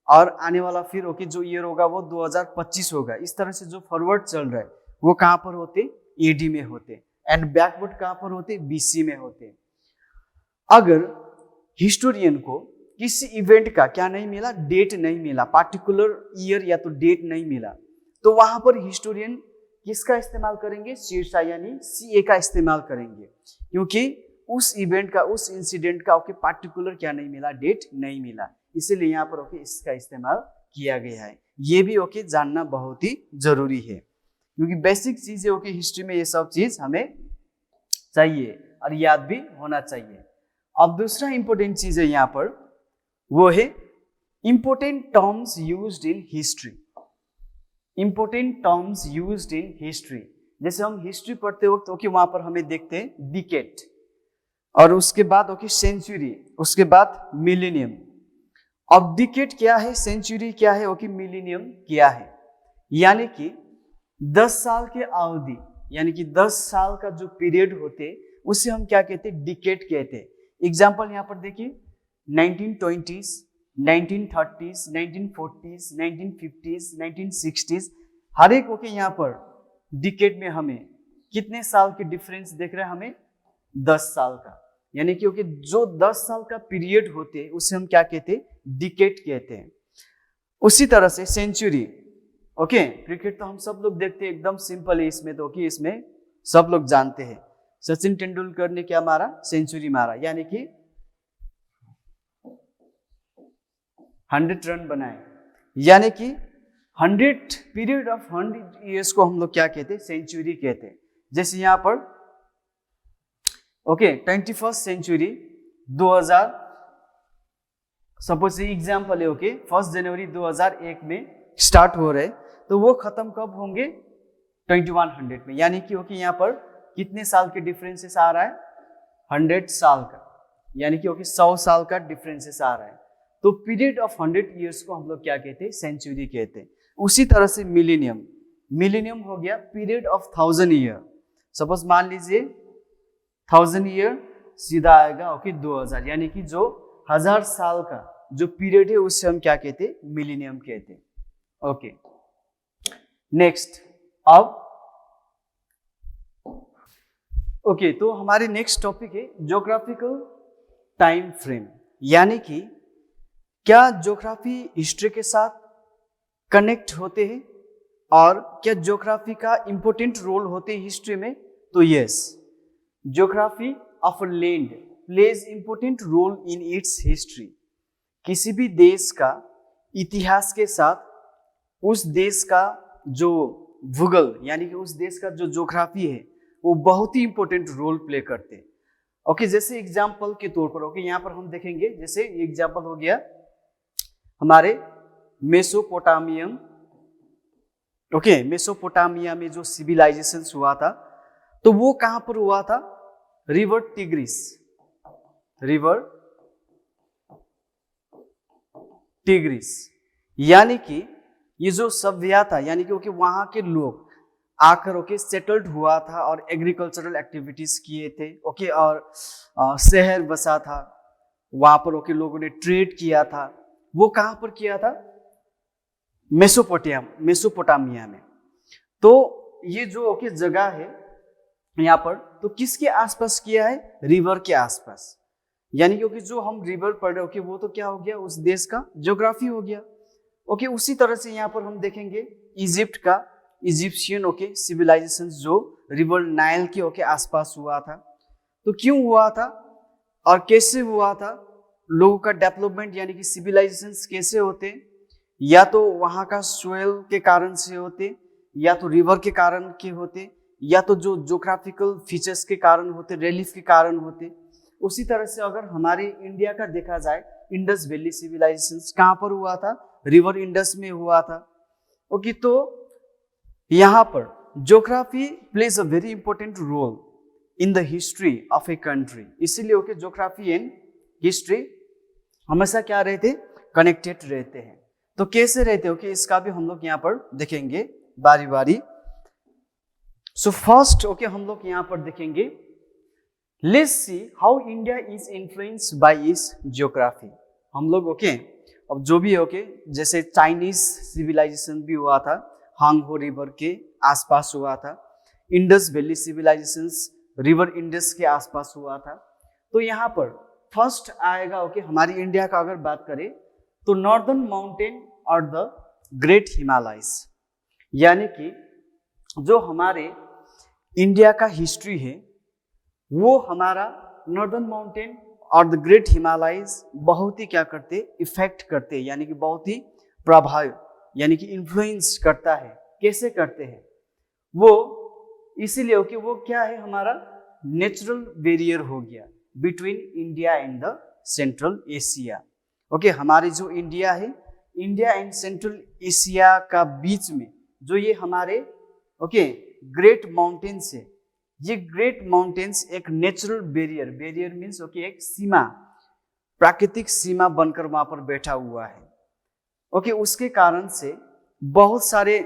और आने वाला फिर ओके जो ईयर होगा वो 2025 होगा। इस तरह से जो फॉरवर्ड चल रहा है वो कहां पर होते? एडी में होते। एंड बैकवर्ड कहां पर होते? बीसी में होते। अगर हिस्टोरियन को किसी इवेंट का क्या नहीं मिला? डेट नहीं मिला, पार्टिकुलर ईयर या तो डेट नहीं मिला, तो वहां पर हिस्टोरियन किसका इस्तेमाल करेंगे? शीर्षा यानी सीए का इस्तेमाल करेंगे, क्योंकि उस इवेंट का, उस इंसिडेंट का ओके पार्टिकुलर क्या नहीं मिला? डेट नहीं मिला। इसीलिए यहाँ पर ओके इसका इस्तेमाल किया गया है। ये भी ओके जानना बहुत ही जरूरी है, क्योंकि बेसिक चीजें ओके हिस्ट्री में ये सब चीज हमें चाहिए और याद भी होना चाहिए। अब दूसरा इंपॉर्टेंट चीज है यहाँ पर, वो है important terms used in history. Important terms used in history, जैसे हम हिस्ट्री पढ़ते वक्त ओके वहां पर हमें देखते हैं डिकेड, और उसके बाद ओके सेंचुरी, उसके बाद मिलेनियम। अब डिकेड क्या है? सेंचुरी क्या है? ओके मिलेनियम क्या है? यानी कि 10 साल के अवधि, यानी कि 10 साल का जो पीरियड होते उसे हम क्या कहते हैं? डिकेड कहते हैं। एग्जाम्पल यहाँ पर देखिए, 1920s, 1930s, 1940s, 1950s, 1960s, हर एक ओके यहाँ पर डिकेड में हमें कितने साल के डिफरेंस देख रहे हैं? हमें 10 साल का। यानी कि ओके जो 10 साल का पीरियड होते उसे हम क्या कहते हैं? डिकेड कहते हैं। उसी तरह से सेंचुरी, ओके क्रिकेट तो हम सब लोग देखते हैं, एकदम सिंपल है इसमें तो ओके, इसमें सब लोग जानते हैं सचिन तेंदुलकर ने क्या मारा? सेंचुरी मारा, यानी कि 100 रन बनाए, यानी कि 100 पीरियड ऑफ 100 ईयर्स को हम लोग क्या कहते हैं? सेंचुरी कहते हैं। जैसे यहाँ पर okay 21st century 2000, suppose example है ओके 1 जनवरी 2001 में स्टार्ट हो रहे, तो वो खत्म कब होंगे? 2100 में, यानी कि ओके यहाँ पर कितने साल के डिफरेंसेस आ रहा है? 100 साल का, यानी कि ओके 100 साल का डिफरेंसेस आ रहा है। तो पीरियड ऑफ 100 ईयर्स को हम लोग क्या कहते हैं? सेंचुरी कहते हैं। उसी तरह से मिलेनियम, मिलेनियम हो गया पीरियड ऑफ 1000 ईयर। सपोज मान लीजिए 1000 ईयर सीधा आएगा ओके 2000, यानी कि जो 1000 साल का जो पीरियड है उससे हम क्या कहते हैं? मिलेनियम कहते हैं। ओके नेक्स्ट, अब ओके तो हमारे नेक्स्ट टॉपिक है ज्योग्राफिकल टाइम फ्रेम, यानी कि क्या ज्योग्राफी हिस्ट्री के साथ कनेक्ट होते हैं? और क्या ज्योग्राफी का इंपॉर्टेंट रोल होते हैं हिस्ट्री में? तो yes, geography of land plays important role in its history. किसी भी देश का इतिहास के साथ उस देश का जो भूगोल यानी कि उस देश का जो ज्योग्राफी है वो बहुत ही इंपॉर्टेंट रोल प्ले करते हैं। ओके, जैसे एग्जाम्पल के तौर पर ओके यहाँ पर हम देखेंगे, जैसे एग्जाम्पल हो गया हमारे मेसोपोटामियम। ओके, मेसोपोटामिया में जो सिविलाइजेशन हुआ था तो वो कहां पर हुआ था? River tigris, river tigris. यानी कि ये जो सभ्यता था यानी कि वहां के लोग आकर ओके सेटल्ड हुआ था और एग्रीकल्चरल एक्टिविटीज किए थे। ओके, और शहर बसा था वहां पर। ओके, लोगों ने ट्रेड किया था। वो कहां पर किया था? मेसोपोटामिया में। तो ये जो ओके जगह है यहाँ पर, तो किसके आसपास किया है? रिवर के आसपास। यानी कि जो हम रिवर पढ़ रहे ओके वो तो क्या हो गया? उस देश का ज्योग्राफी हो गया। ओके, उसी तरह से यहाँ पर हम देखेंगे इजिप्ट का, इजिप्शियन ओके सिविलाइजेशन जो रिवर नाइल के ओके आसपास हुआ था। तो क्यों हुआ था और कैसे हुआ था? लोगों का डेवलपमेंट यानी कि सिविलाइजेशन कैसे होते? या तो वहां का सोयल के कारण से होते, या तो रिवर के कारण के होते, या तो जो ज्योग्राफिकल फीचर्स के कारण होते, रिलीफ के कारण होते। उसी तरह से अगर हमारे इंडिया का देखा जाए, इंडस वैली सिविलाइजेशन कहां पर हुआ था? रिवर इंडस में हुआ था। ओके, तो यहाँ पर geography plays a very important role in the history of a country. इसीलिए ओके ज्योग्राफी एंड हिस्ट्री हमेशा क्या रहते? कनेक्टेड रहते हैं। तो कैसे रहते? ओके, इसका भी हम लोग यहाँ पर देखेंगे बारी बारी। सो फर्स्ट ओके हम लोग यहाँ पर देखेंगे, let's see how India is influenced by it's geography. हम लोग ओके अब जो भी ओके जैसे चाइनीज सिविलाइजेशन भी हुआ था, हांगहो रिवर के आसपास हुआ था। Indus valley civilizations river Indus के आसपास हुआ था। तो यहाँ पर फर्स्ट आएगा ओके हमारी इंडिया का अगर बात करें तो नॉर्दर्न माउंटेन और द ग्रेट हिमालयस। यानी कि जो हमारे इंडिया का हिस्ट्री है वो हमारा नॉर्दर्न माउंटेन और द ग्रेट हिमालयस बहुत ही क्या करते? इफेक्ट करते, यानी कि बहुत ही प्रभाव यानी कि इन्फ्लुएंस करता है। कैसे करते हैं वो? इसीलिए कि वो क्या है? हमारा नेचुरल बैरियर हो गया between India and the central Asia. Okay, हमारी जो इंडिया है, इंडिया एंड सेंट्रल एशिया का बीच में जो ये हमारे ओके ग्रेट माउंटेन्स है, ये ग्रेट माउंटेन्स एक natural barrier, barrier means okay एक सीमा, प्राकृतिक सीमा बनकर वहां पर बैठा हुआ है। ओके, उसके कारण से बहुत सारे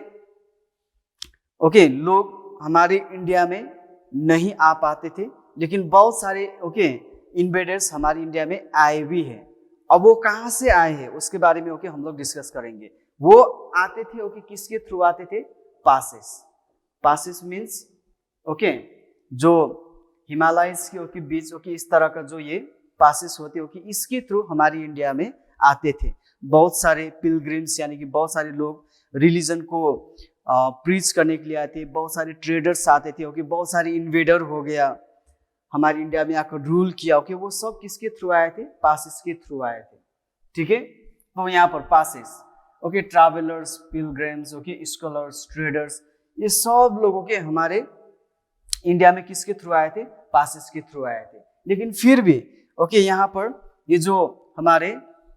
ओके लोग हमारे इंडिया में नहीं आ पाते थे, लेकिन बहुत सारे ओके इन्वेडर्स हमारे इंडिया में आए भी हैं। अब वो कहाँ से आए हैं उसके बारे में ओके हम लोग डिस्कस करेंगे। वो आते थे ओके किसके थ्रू आते थे? पासेस। पासेस मीन्स ओके जो हिमालयस के ओके बीच ओके इस तरह का जो ये पासेस होते ओके इसके थ्रू हमारी इंडिया में आते थे। बहुत सारे पिलग्रिम्स यानी कि बहुत सारे लोग रिलीजन को प्रीच करने के लिए आते थे, बहुत सारे ट्रेडर्स आते थे ओके, बहुत सारे इन्वेडर हो गया हमारी इंडिया में आकर रूल किया ओके, वो सब किसके थ्रू आए थे? पासेस के थ्रू आए थे। ठीक है, तो यहाँ पर passes okay travellers, pilgrims okay, scholars, traders, ये सब लोगों के हमारे इंडिया में किसके थ्रू आए थे? पासेस के थ्रू आए थे। लेकिन फिर भी ओके यहाँ पर ये जो हमारे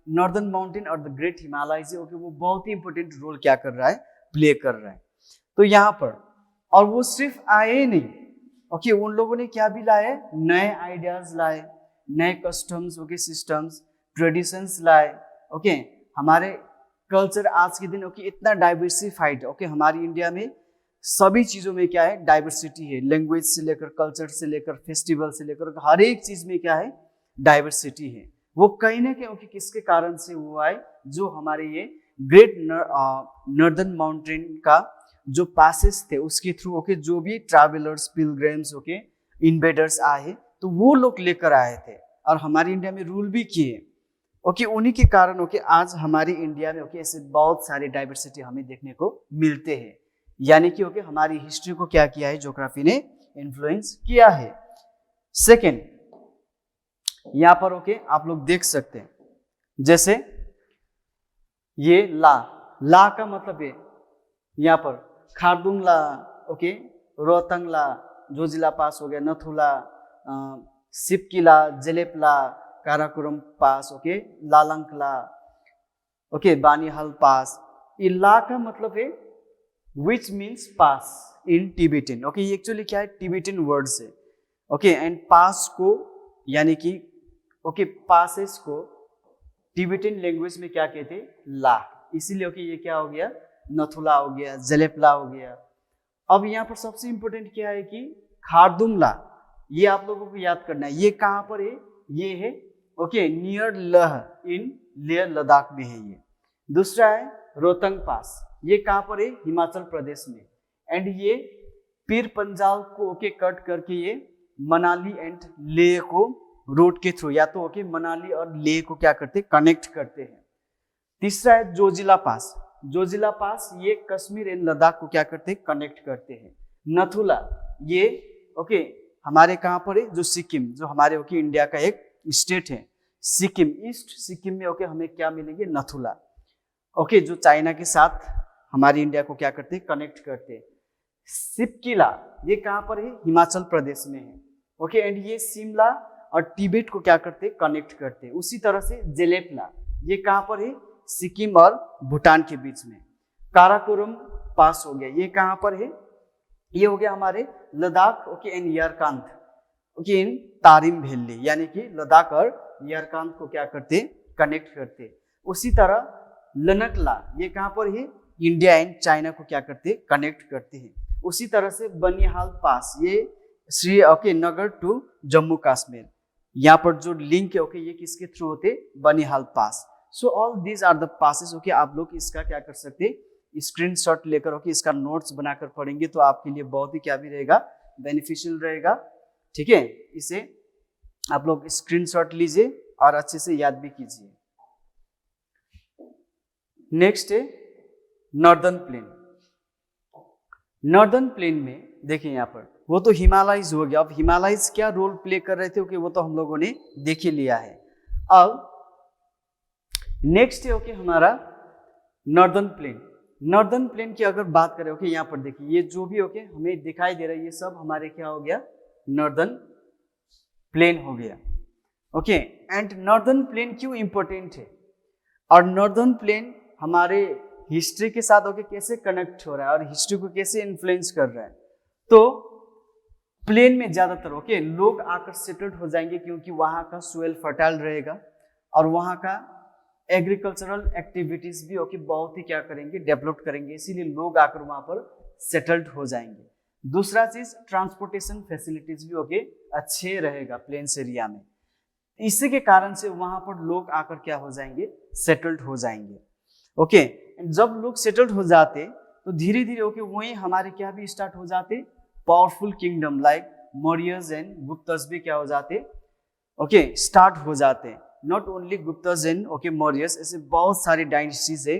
नॉर्दर्न माउंटेन और द ग्रेट हिमालयस है ओके वो बहुत ही इंपॉर्टेंट रोल क्या कर रहा है? प्ले कर रहा है। तो यहाँ पर और वो सिर्फ आए नहीं ओके, उन लोगों ने क्या भी लाए? नए आइडियाज लाए, नए कस्टम्स ओके, सिस्टम्स, ट्रेडिशंस लाए। ओके, हमारे कल्चर आज के दिन ओके इतना डाइवर्सिफाइड ओके, हमारी इंडिया में सभी चीजों में क्या है? डाइवर्सिटी है। लैंग्वेज से लेकर, कल्चर से लेकर, फेस्टिवल से लेकर हर एक चीज में क्या है? डाइवर्सिटी है। वो कहीं ना कहीं ओके किसके कारण से हुआ है? जो हमारे ये ग्रेट नॉर्दर्न माउंटेन का जो पासेस थे उसके थ्रू ओके जो भी ट्रैवलर्स, पिलग्रिम्स ओके इन्वेडर्स आए तो वो लोग लेकर आए थे और हमारी इंडिया में रूल भी किए ओके। उन्हीं के कारण ओके आज हमारी इंडिया में ओके ऐसे बहुत सारे डाइवर्सिटी हमें देखने को मिलते हैं। यानी कि ओके हमारी हिस्ट्री को क्या किया है, ज्योग्राफी ने इन्फ्लुएंस किया है। सेकेंड, यहां पर ओके आप लोग देख सकते हैं, जैसे ये ला का मतलब है यहाँ पर खारदुंगला, ओके रोहतंगला, जोजिला पास हो गया, नथुला, सिपकिला, जेलेपला, काराकोरम पास, ओके लालंगला, ओके बानीहाल पास। इला का मतलब है which means pass in Tibetan, okay ये एक्चुअली क्या है, टिबेटन वर्ड से, ओके एंड पास को यानी कि ओके पासेस को टिबेटन लैंग्वेज में क्या कहते हैं, ला, इसीलिए ओके ये क्या हो गया, नथुला हो गया, जेलेपला हो गया। अब यहाँ पर सबसे इंपॉर्टेंट क्या है कि खारदुंगला, ये आप लोगों को याद करना है, ये कहाँ पर है, ये है ओके नियर लह इन लेह लद्दाख में है ये। दूसरा है रोहतंग पास, ये कहाँ पर है, हिमाचल प्रदेश में। एंड ये पीर पंजाल को ओके कट करके ये मनाली एंड लेह को रोड के थ्रू, या तो ओके मनाली और लेह को क्या करते, कनेक्ट करते हैं। तीसरा है जोजिला पास, जोजिला पास ये कश्मीर एंड लद्दाख को क्या करते हैं, कनेक्ट करते हैं। नथुला ये ओके हमारे कहाँ पर है, जो सिक्किम, जो हमारे ओके इंडिया का एक स्टेट है सिक्किम, ईस्ट सिक्किम में ओके हमें क्या मिलेंगे, नथुला, ओके जो चाइना के साथ हमारी इंडिया को क्या करते हैं, कनेक्ट करते हैं। सिपकिला ये कहाँ पर है, हिमाचल प्रदेश में है, ओके एंड ये शिमला और तिब्बत को क्या करते हैं, कनेक्ट करते हैं। उसी तरह से जेलेपला ये कहाँ पर है, सिक्किम और भूटान के बीच में। काराकोरम पास हो गया, ये कहाँ पर है, ये हो गया हमारे Ladakh, okay and Yarkand, okay in Tarim valley, यानी कि लद्दाख और यारकांत को क्या करते, कनेक्ट करते। उसी तरह लनकला ये कहाँ पर है, इंडिया एंड चाइना को क्या करते, कनेक्ट करते हैं। उसी तरह से बनिहाल पास ये श्री ओके नगर टू जम्मू कश्मीर, यहाँ पर जो लिंक है ओके ये किसके थ्रू होते, Banihal pass. So all these are the passes, okay आप लोग इसका क्या कर सकते, स्क्रीनशॉट लेकर ओके इसका नोट्स बनाकर पढ़ेंगे तो आपके लिए बहुत ही क्या भी रहेगा, बेनिफिशियल रहेगा, ठीक है। इसे आप लोग स्क्रीनशॉट लीजिए और अच्छे से याद भी कीजिए। नेक्स्ट है नॉर्दर्न प्लेन। नॉर्दर्न प्लेन में देखिए यहाँ पर वो तो हिमालयज हो गया, अब हिमालयज क्या रोल प्ले कर रहे थे ओके वो तो हम लोगों ने देख ही लिया है। अब नेक्स्ट है ओके हमारा नॉर्दर्न प्लेन। नॉर्दर्न प्लेन की अगर बात करें ओके यहाँ पर देखिए ये जो भी ओके हमें दिखाई दे रहा है ये सब हमारे क्या हो गया, नॉर्दर्न प्लेन हो गया, ओके। एंड नॉर्दर्न प्लेन क्यों इंपॉर्टेंट है और नॉर्दर्न प्लेन हमारे हिस्ट्री के साथ ओके कैसे कनेक्ट हो रहा है और हिस्ट्री को कैसे इन्फ्लुएंस कर रहा है, तो प्लेन में ज्यादातर ओके लोग आकर सेटल्ड हो जाएंगे क्योंकि वहां का सोइल फर्टाइल रहेगा और वहां का एग्रीकल्चरल एक्टिविटीज भी ओके बहुत ही क्या करेंगे, डेवलप करेंगे, इसीलिए लोग आकर वहां पर सेटल्ड हो जाएंगे। दूसरा चीज ट्रांसपोर्टेशन फैसिलिटीज भी ओके अच्छे रहेगा प्लेन्स एरिया में, इसी के कारण से वहां पर लोग आकर क्या हो जाएंगे, सेटल्ड हो जाएंगे, ओके। जब लोग सेटल्ड हो जाते तो धीरे धीरे ओके वही हमारे क्या भी स्टार्ट हो जाते, powerful kingdom like Mauryas and Guptas भी क्या हो जाते, ओके स्टार्ट हो जाते। Not only Guptas and okay Mauryas, ऐसे बहुत सारे डायनेस्टीज है,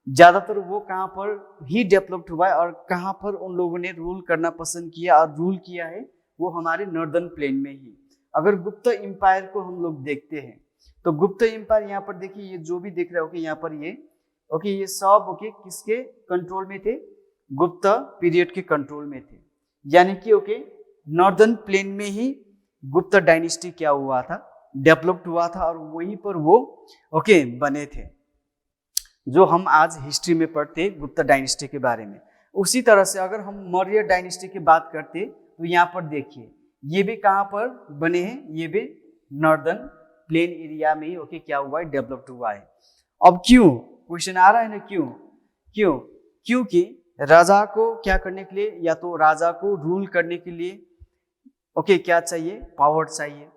ज्यादातर वो कहाँ पर ही डेवलप्ड हुआ है और कहाँ पर उन लोगों ने रूल करना पसंद किया और रूल किया है वो हमारे नॉर्दर्न प्लेन में ही। अगर गुप्त एम्पायर को हम लोग देखते हैं तो गुप्त एम्पायर यहाँ पर देखिए ये जो भी दिख रहा है ओके यहाँ पर ये ओके ये सब ओके किसके कंट्रोल में थे, गुप्त पीरियड के कंट्रोल में थे, यानी कि ओके नॉर्दर्न प्लेन में ही गुप्त डायनेस्टी क्या हुआ था, डेवलप्ड हुआ था और वहीं पर वो ओके बने थे जो हम आज हिस्ट्री में पढ़ते गुप्त डायनेस्टी के बारे में। उसी तरह से अगर हम मौर्य डायनेस्टी की बात करते तो यहाँ पर देखिए ये भी कहाँ पर बने हैं, ये भी नॉर्दर्न प्लेन एरिया में ही ओके क्या हुआ है, डेवलप्ड हुआ है। अब क्यों, क्वेश्चन आ रहा है ना, क्यों क्यों क्योंकि राजा को क्या करने के लिए, या तो राजा को रूल करने के लिए ओके क्या चाहिए, पावर चाहिए,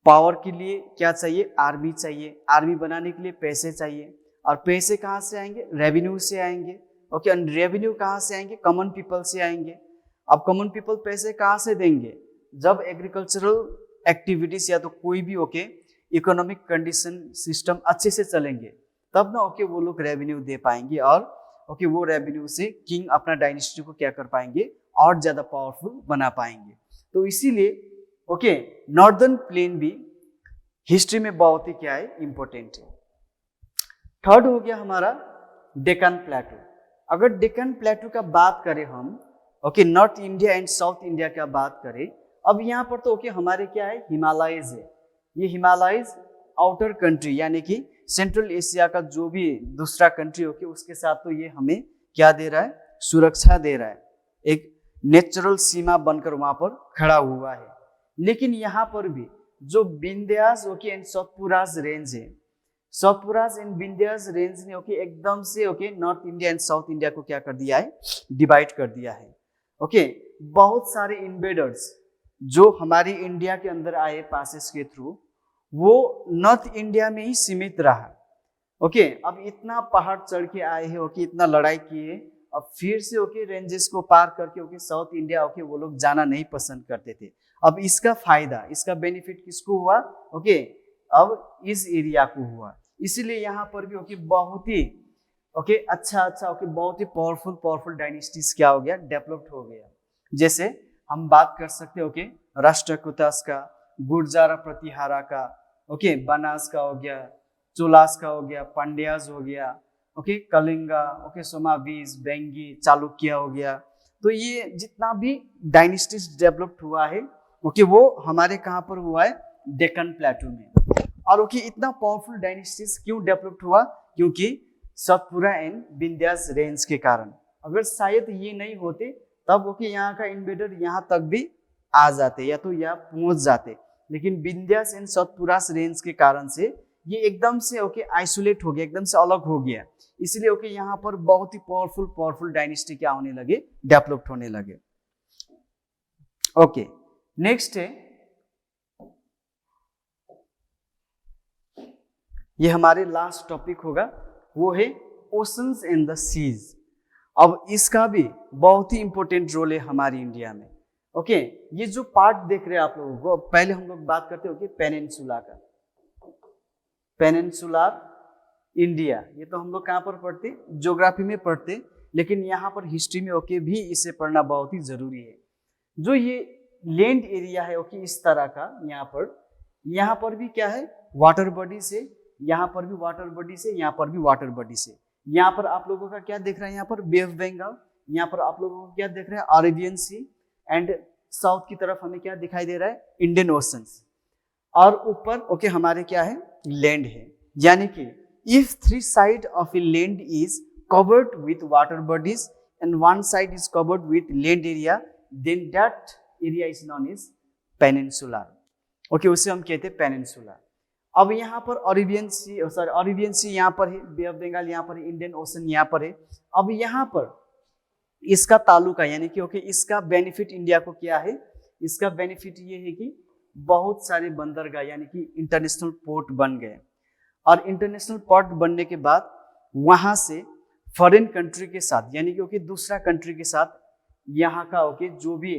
पावर के लिए क्या चाहिए, आर्मी चाहिए, आर्मी बनाने के लिए पैसे चाहिए और पैसे कहाँ से आएंगे, रेवेन्यू से आएंगे, ओके। और रेवेन्यू कहाँ से आएंगे, कॉमन पीपल से आएंगे। अब कॉमन पीपल पैसे कहाँ से देंगे, जब एग्रीकल्चरल एक्टिविटीज या तो कोई भी ओके इकोनॉमिक कंडीशन सिस्टम अच्छे से चलेंगे तब ना ओके वो लोग रेवेन्यू दे पाएंगे और ओके वो रेवेन्यू से किंग अपना डायनेस्टी को क्या कर पाएंगे, और ज्यादा पावरफुल बना पाएंगे। तो इसीलिए ओके नॉर्दर्न प्लेन भी हिस्ट्री में बहुत ही क्या है, इंपॉर्टेंट है। थर्ड हो गया हमारा डेक्कन प्लेटू। अगर डेक्कन प्लेटू का बात करें हम, okay north India and south India का बात करें, अब यहाँ पर तो ओके हमारे क्या है, हिमालयज है। ये हिमालयज आउटर कंट्री यानी कि सेंट्रल एशिया का जो भी दूसरा कंट्री ओके उसके साथ तो ये हमें क्या दे रहा है, सुरक्षा दे रहा है, एक नेचुरल सीमा बनकर वहां पर खड़ा हुआ है। लेकिन यहाँ पर भी जो Vindhyas okay and Satpuras range है, सतपुराज एंड विंध्यास रेंज ने ओके एकदम से okay north India and south India को क्या कर दिया है, डिवाइड कर दिया है। ओके बहुत सारे इन्वेडर्स जो हमारी इंडिया के अंदर आए पासेस के थ्रू, वो नॉर्थ इंडिया में ही सीमित रहा। ओके अब इतना पहाड़ चढ़ के आए हैं, ओके इतना लड़ाई किए, अब फिर से ओके रेंजेस को पार करके ओके साउथ इंडिया ओके वो लोग जाना नहीं पसंद करते थे। अब इसका फायदा, इसका बेनिफिट किसको हुआ, ओके अब इस एरिया को हुआ। इसीलिए यहाँ पर भी ओके बहुत ही ओके अच्छा ओके बहुत ही पावरफुल डायनेस्टीज क्या हो गया, डेवलप्ड हो गया। जैसे हम बात कर सकते हैं ओके राष्ट्रकूटास का, गुर्जारा प्रतिहारा का, ओके बनास का हो गया, चोलास का हो गया, पांड्यास हो गया, ओके कलिंगा, ओके सोमावीज, बेंगी, चालुक्य हो गया। तो ये जितना भी डायनेस्टीज डेवलप्ड हुआ है ओके वो हमारे कहाँ पर हुआ है, डेक्कन प्लेटू में। और ओके इतना पावरफुल डायनेस्टीज क्यों डेवलप्ड हुआ, क्योंकि सतपुरा एंड विंध्यास रेंज के कारण। अगर शायद ये नहीं होते तब ओके यहाँ का इन्वेडर यहाँ तक भी आ जाते या तो यहाँ पहुंच जाते, लेकिन विंध्यास एंड सतपुरास रेंज के कारण से ये एकदम से ओके आइसोलेट हो गया, एकदम से अलग हो गया। इसलिए ओके यहाँ पर बहुत ही पावरफुल डायनेस्टी क्या होने लगे, डेवलप्ड होने लगे। ओके नेक्स्ट है, ये हमारे लास्ट टॉपिक होगा, वो है ओशंस एंड द सीज। अब इसका भी बहुत ही इंपॉर्टेंट रोल है हमारी इंडिया में। ओके ये जो पार्ट देख रहे हैं आप लोगों को, पहले हम लोग बात करते हैं पेनिनसुला का, पेनिनसुलर इंडिया। ये तो हम लोग कहाँ पर पढ़ते, ज्योग्राफी में पढ़ते, लेकिन यहाँ पर हिस्ट्री में ओके भी इसे पढ़ना बहुत ही जरूरी है। जो ये लैंड एरिया है ओके इस तरह का, यहाँ पर भी क्या है, वाटर बॉडी से, यहाँ पर भी वाटर बॉडी से, यहाँ पर भी वाटर बॉडी से। यहाँ पर आप लोगों का क्या देख रहा है, यहाँ पर बे ऑफ बंगाल, यहाँ पर आप लोगों को क्या देख रहे हैं, अरेबियन सी, एंड साउथ की तरफ हमें क्या दिखाई दे रहा है, इंडियन ओशन। और ऊपर ओके हमारे क्या है, लैंड है। यानी कि if three side of a land is covered with water bodies and one side is covered with land area, then that area is known as peninsular. Okay उसे हम कहते हैं पेनिनसुलर। अब यहाँ पर अरेबियन सी यहाँ पर है, बे ऑफ बंगाल यहाँ पर है, इंडियन ओशन यहाँ पर है। अब यहाँ पर इसका तालुका यानी कि ओके इसका बेनिफिट इंडिया को क्या है, इसका बेनिफिट ये है कि बहुत सारे बंदरगाह यानी कि इंटरनेशनल पोर्ट बन गए। और इंटरनेशनल पोर्ट बनने के बाद वहां से फॉरेन कंट्री के साथ यानी कि ओके दूसरा कंट्री के साथ यहाँ का ओके जो भी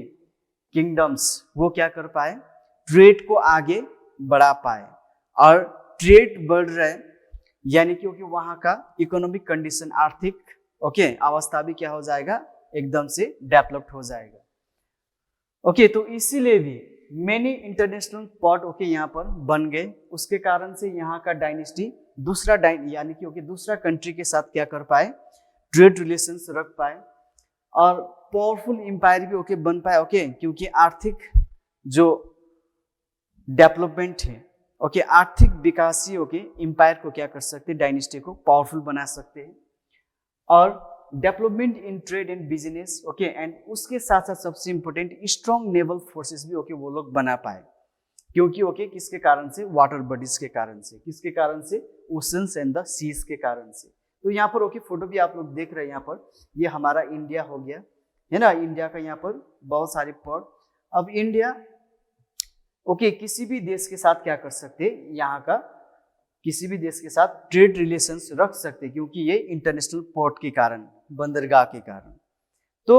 किंगडम्स वो क्या कर पाए, ट्रेड को आगे बढ़ा पाए। और ट्रेड बढ़ रहा है यानी कि ओके वहां का इकोनॉमिक कंडीशन, आर्थिक ओके अवस्था भी क्या हो जाएगा, एकदम से डेवलप्ड हो जाएगा। ओके तो इसीलिए भी मेनी इंटरनेशनल पोर्ट ओके यहाँ पर बन गए। उसके कारण से यहाँ का डायनेस्टी दूसरा यानी कि ओके दूसरा कंट्री के साथ क्या कर पाए, ट्रेड रिलेशंस रख पाए। और पावरफुल एम्पायर भी ओके बन पाए। ओके क्योंकि आर्थिक जो डेवलपमेंट है ओके आर्थिक विकास ही ओके एम्पायर को क्या कर सकते हैं, डायनेस्टी को पावरफुल बना सकते हैं। और development in trade and business okay and उसके साथ साथ सबसे इंपॉर्टेंट स्ट्रॉन्ग नेवल फोर्सेस भी ओके वो लोग बना पाए। क्योंकि ओके किसके कारण से, वाटर बॉडीज के कारण से। किसके कारण से, ओशंस एंड द सीज के कारण से। तो यहाँ पर ओके फोटो भी आप लोग देख रहे हैं, यहाँ पर ये हमारा इंडिया हो गया है ना, इंडिया का यहाँ पर बहुत सारे पोर्ट। अब इंडिया ओके किसी भी देश के साथ क्या कर सकते, यहाँ का किसी भी देश के साथ ट्रेड रिलेशंस रख सकते, क्योंकि ये इंटरनेशनल पोर्ट के कारण, बंदरगाह के कारण। तो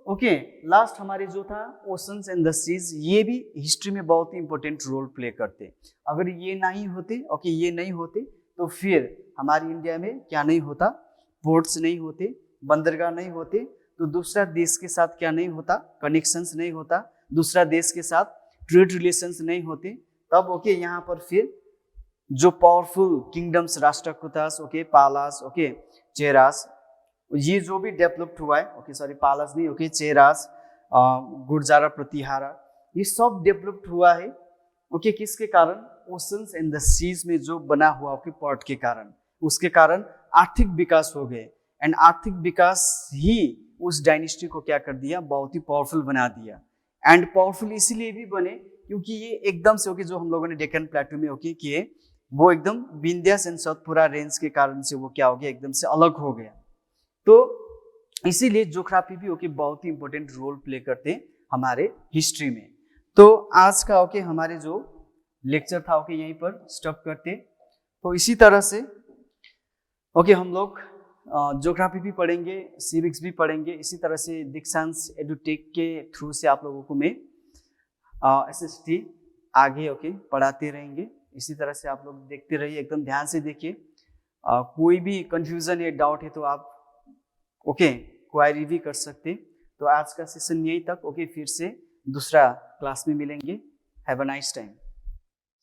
ओके लास्ट हमारे जो था ओशंस एंड द सीज, ये भी हिस्ट्री में बहुत ही इंपॉर्टेंट रोल प्ले करते। अगर ये नहीं होते ओके ये नहीं होते तो फिर हमारी इंडिया में क्या नहीं होता, पोर्ट्स नहीं होते, बंदरगाह नहीं होते तो दूसरा देश के साथ क्या नहीं होता, कनेक्शंस नहीं होता, दूसरा देश के साथ ट्रेड रिलेशंस नहीं होते। तब ओके यहाँ पर फिर जो powerful kingdoms, Rashtrakutas, okay Palas, okay Cheras, ये जो भी डेवलप्ड हुआ है, ओके सॉरी पालास नहीं, ओके चेरास, गुर्जारा, प्रतिहारा, ये सब डेवलप्ड हुआ है ओके किसके कारण, ओशंस एंड द सीज में जो बना हुआ ओके पोर्ट के कारण, उसके कारण आर्थिक विकास हो गए। एंड आर्थिक विकास ही उस डायनेस्टी को क्या कर दिया, बहुत ही पावरफुल बना दिया। एंड पावरफुल इसीलिए भी बने क्योंकि ये एकदम से ओके जो हम लोगों ने डेक्कन प्लेटू में ओके किए, वो एकदम विंध्यास एंड सतपुरा रेंज के कारण से वो क्या हो गया, एकदम से अलग हो गया। तो इसीलिए ज्योग्राफी भी ओके बहुत ही इंपॉर्टेंट रोल प्ले करते हैं हमारे हिस्ट्री में। तो आज का ओके हमारे जो लेक्चर था ओके यहीं पर स्टॉप करते। तो इसी तरह से ओके हम लोग ज्योग्राफी भी पढ़ेंगे, सिविक्स भी पढ़ेंगे। इसी तरह से दीक्षांश एडुटेक के थ्रू से आप लोगों को मैं SST आगे ओके पढ़ाते रहेंगे। इसी तरह से आप लोग देखते रहिए, एकदम ध्यान से देखिए। कोई भी कंफ्यूजन या डाउट है तो आप ओके क्वायरी भी कर सकते। तो आज का सेशन यहीं तक ओके, फिर से दूसरा क्लास में मिलेंगे। Have a nice time.